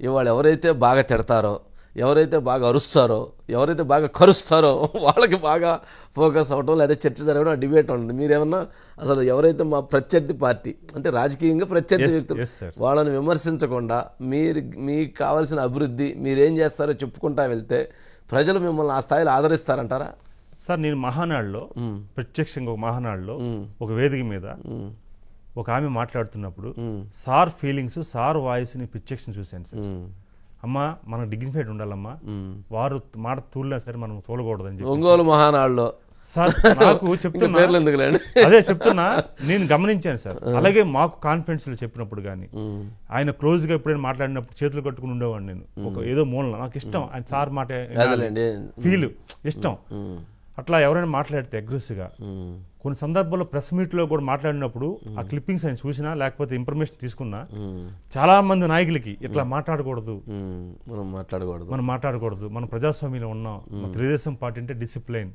ఇవాళ ఎవరైతే బాగా తిడతారో, ఎవరైతే బాగా అరుస్తారో, ఎవరైతే బాగా కరుస్తారో వాళ్ళకి బాగా ఫోకస్ అవ్వటం, లేదా చర్చ జరగడం, డిబేట్ ఉంటుంది. మీరేమన్నా అసలు ఎవరైతే మా ప్రత్యర్థి పార్టీ అంటే రాజకీయంగా ప్రత్యర్థి వ్యక్తులు వాళ్ళని విమర్శించకుండా మీకు కావాల్సిన అభివృద్ధి మీరేం చేస్తారో చెప్పుకుంటా వెళ్తే ప్రజలు మిమ్మల్ని ఆ స్థాయిలో ఆదరిస్తారంటారా? సార్, నేను మహానాడులో ప్రత్యక్షంగా ఒక మహానాడులో ఒక వేదిక మీద ఒక ఆమె మాట్లాడుతున్నప్పుడు సార్ ఫీలింగ్స్, సార్ వాయిస్ని ప్రత్యక్షం చూశాను సార్. అమ్మా, మనకు డిగ్నిఫైడ్ ఉండాలమ్మా, వారు మాట తూలినా సరే మనం తోలకూడదని చెప్పి ఒంగోలు మహానాడులో సార్ నాకు చెప్తున్నా, అదే చెప్తున్నా, నేను గమనించాను సార్. అలాగే మాకు కాన్ఫిడెన్స్ లో చెప్పినప్పుడు కానీ ఆయన క్లోజ్ గా ఎప్పుడైనా మాట్లాడినప్పుడు చేతులు కట్టుకుని ఉండేవాడిని నేను. ఒక ఏదో మూలన నాకు ఇష్టం ఆయన సార్ మాట ఫీల్ ఇష్టం. అట్లా ఎవరైనా మాట్లాడితే అగ్రెసివ్గా కొన్ని సందర్భాల్లో ప్రెస్ మీట్ లో కూడా మాట్లాడినప్పుడు ఆ క్లిప్పింగ్స్ ఆయన చూసినా లేకపోతే ఇన్ఫర్మేషన్ తీసుకున్నా చాలా మంది నాయకులకి ఇట్లా మాట్లాడకూడదు, మనం మాట్లాడకూడదు, మనం ప్రజాస్వామ్యంలో ఉన్నాం, మన తెలుగుదేశం పార్టీ అంటే డిసిప్లైన్,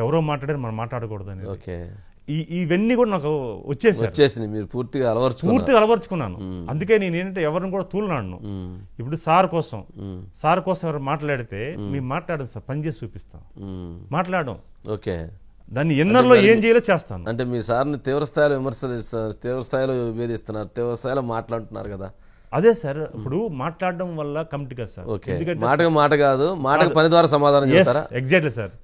ఎవరో మాట్లాడారు మనం మాట్లాడకూడదు అని ఇవన్నీ కూడా నాకు వచ్చేసి మీరు పూర్తిగా అలవర్చుకున్నాను. అందుకే నేను ఏంటంటే ఎవరిని కూడా తూలనాడను. ఇప్పుడు సార్ కోసం ఎవరు మాట్లాడితే మేము మాట్లాడదు సార్, పనిచేసి చూపిస్తాం, మాట్లాడడం. ఓకే, దాన్ని ఎన్నర్లో ఏం చేయాలో చేస్తాను. అంటే మీ సార్ని తీవ్రస్థాయిలో విమర్శిస్తున్నారు, తీవ్రస్థాయిలో విభేదిస్తున్నారు, తీవ్రస్థాయిలో మాట్లాడుతున్నారు కదా? అదే సార్, ఇప్పుడు మాట్లాడడం వల్ల కమిటీ కదా సార్. మాటకు మాట కాదు, మాటకు పని ద్వారా సమాధానం చెప్తారా? Exactly sir.